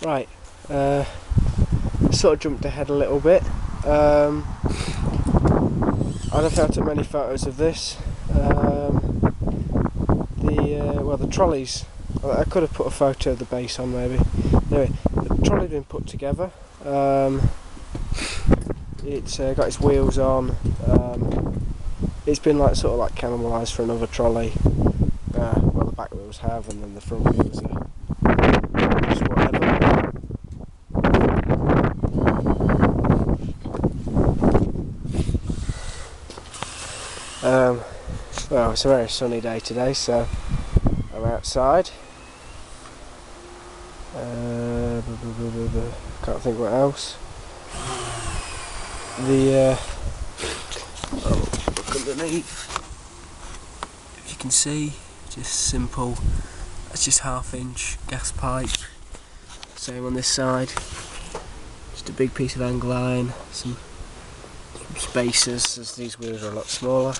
Right, sort of jumped ahead a little bit. I don't think I took many photos of this. The trolleys, I could have put a photo of the base on maybe. Anyway, the trolley's been put together. It's got its wheels on. It's been sort of like cannibalised for another trolley. Well, the back wheels have, and then the front wheels are just whatever. Well, it's a very sunny day today, so I'm outside. Can't think what else. Look underneath. If you can see, just simple. That's just 1/2 inch gas pipe. Same on this side. Just a big piece of angle iron, some spacers, as these wheels are a lot smaller.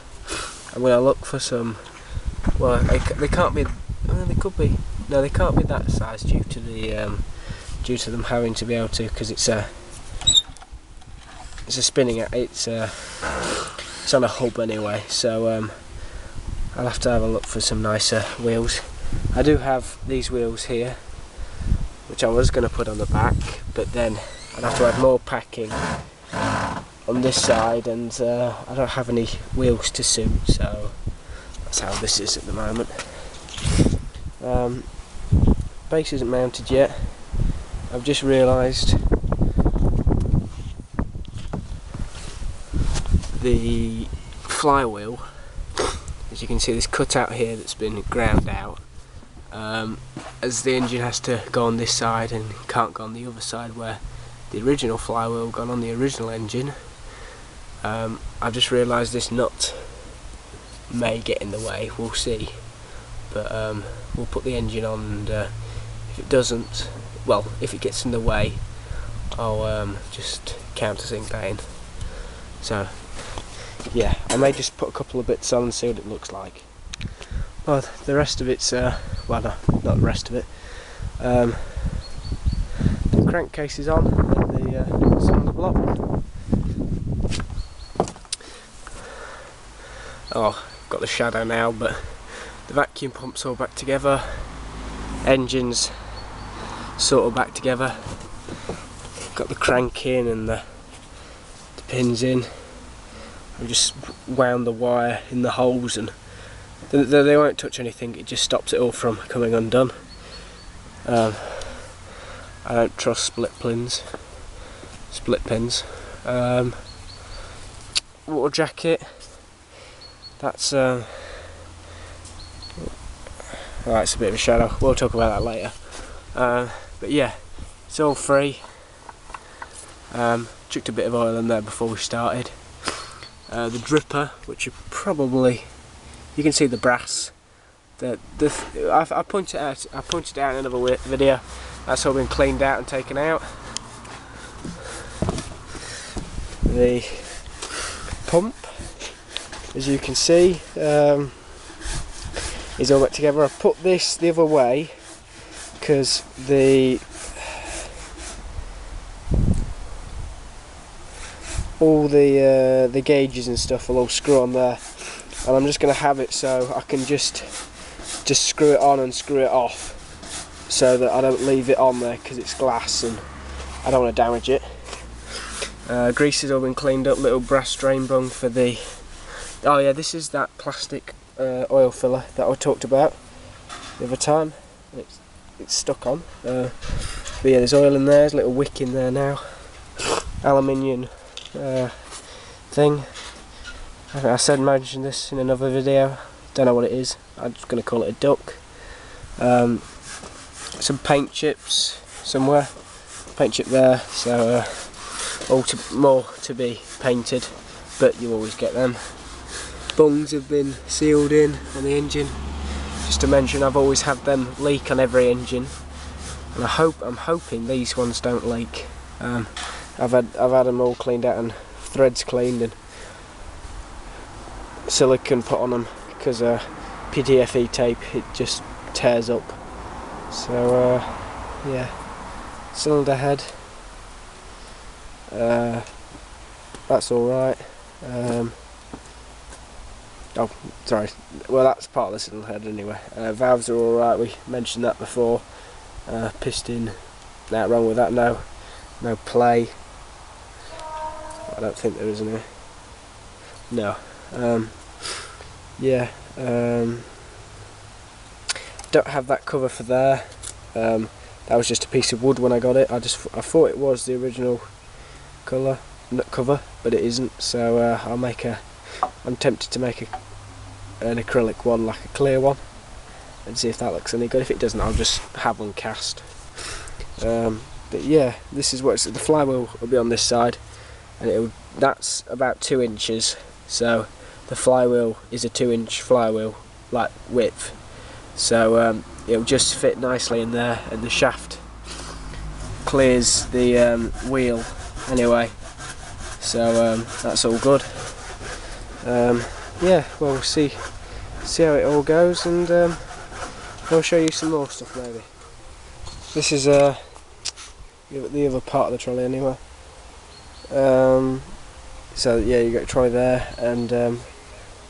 I'm going to look for some. Well, they can't be. They could be. No, they can't be that size due to them having to be able to, because it's a spinning. It's on a hub anyway. So I'll have to have a look for some nicer wheels. I do have these wheels here, which I was going to put on the back, but then I'd have to add more packing on this side, and I don't have any wheels to suit, so that's how this is at the moment. Base isn't mounted yet. I've just realised the flywheel, as you can see, this cutout here that's been ground out, as the engine has to go on this side and can't go on the other side where the original flywheel gone on the original engine. I've just realised this nut may get in the way, we'll see, but we'll put the engine on, and if it doesn't, well, if it gets in the way, I'll just countersink that in. So yeah, I may just put a couple of bits on and see what it looks like. Well, the rest of it's well, no, not the rest of it. The crankcase is on, and it's on the block. Oh, got the shadow now, but the vacuum pump's all back together, engine's sort of back together, got the crank in and the pins in. I've just wound the wire in the holes, and they won't touch anything, it just stops it all from coming undone. I don't trust split pins. Water jacket, that's right, it's a bit of a shadow, we'll talk about that later. But yeah, it's all free. Chucked a bit of oil in there before we started. The dripper, which you can see the brass. I pointed it out in another video. That's all been cleaned out and taken out. The pump, as you can see, is all back together. I put this the other way because all the gauges and stuff will all screw on there, and I'm just going to have it so I can just screw it on and screw it off, so that I don't leave it on there because it's glass and I don't want to damage it. Grease has all been cleaned up. Little brass drain bung for the, oh yeah, this is that plastic oil filler that I talked about the other time. It's stuck on, but yeah, there's oil in there, there's a little wick in there now. Aluminium thing. I think I mentioned this in another video, don't know what it is, I'm just going to call it a duck. Some paint chips somewhere, paint chip there, so more to be painted, but you always get them. Bungs have been sealed in on the engine, just to mention I've always had them leak on every engine, and I'm hoping these ones don't leak. I've had them all cleaned out and threads cleaned and silicone put on them, because PTFE tape, it just tears up. So yeah, cylinder head, that's alright. Oh, sorry, well that's part of the cylinder head anyway. Valves are alright, we mentioned that before. Piston, nothing wrong with that, no play. I don't think there is any. No. Yeah. Don't have that cover for there. That was just a piece of wood when I got it. I thought it was the original cover, but it isn't. So I'm tempted to make an acrylic one, like a clear one, and see if that looks any good. If it doesn't, I'll just have one cast. But yeah, this is what the flywheel will be on this side, and that's about 2 inches. So the flywheel is a 2-inch flywheel, like width. So it'll just fit nicely in there, and the shaft clears the wheel anyway. So that's all good. Yeah, well, we'll see how it all goes, and I'll show you some more stuff maybe. This is the other part of the trolley anyway. So yeah, you got a trolley there, and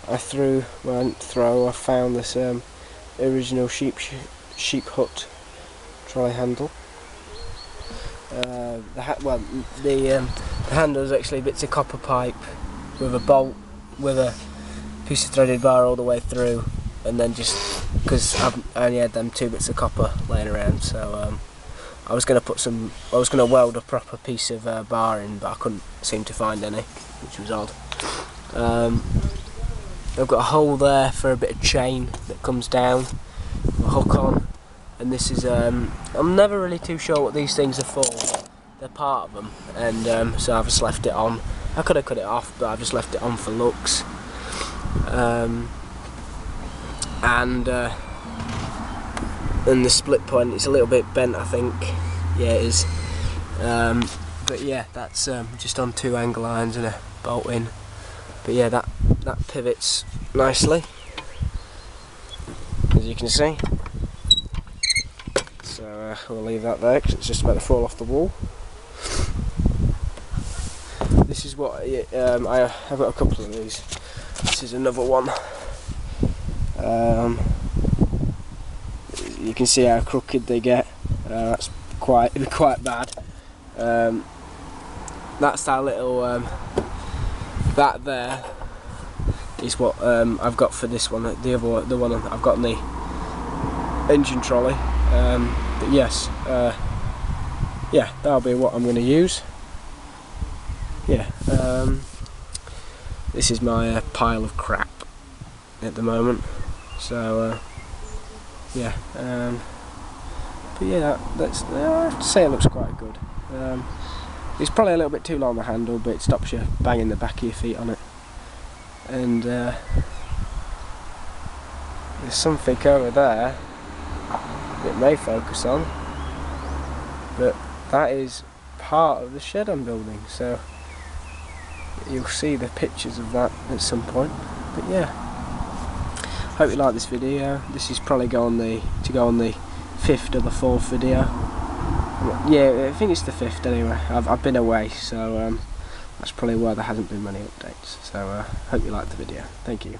I found this original sheep hut trolley handle. The handle is actually bits of copper pipe with a bolt with a piece of threaded bar all the way through, and then just because I only had them 2 bits of copper laying around, so I was going to weld a proper piece of bar in, but I couldn't seem to find any, which was odd. I've got a hole there for a bit of chain that comes down, a hook on, and this is I'm never really too sure what these things are for. They're part of them, and so I've just left it on. I could have cut it off, but I've just left it on for looks. And the split point, it's a little bit bent, I think. Yeah, it is. But yeah, that's just on 2 angle lines and a bolt in. But yeah, that pivots nicely, as you can see. So we'll leave that there because it's just about to fall off the wall. This is what I've got a couple of these. This is another one. You can see how crooked they get. That's quite bad. That's our little. That there is what I've got for this one. The one I've got in the engine trolley. But yes, yeah, that'll be what I'm going to use. Yeah, this is my pile of crap at the moment. So yeah, but yeah, I have to say it looks quite good. It's probably a little bit too long, the handle, but it stops you banging the back of your feet on it. And there's something over there it may focus on, but that is part of the shed I'm building, so you'll see the pictures of that at some point. But yeah, hope you like this video. This is probably to go on the 5th or the 4th video. Yeah, I think it's the 5th anyway. I've been away, so that's probably why there hasn't been many updates. So hope you liked the video. Thank you.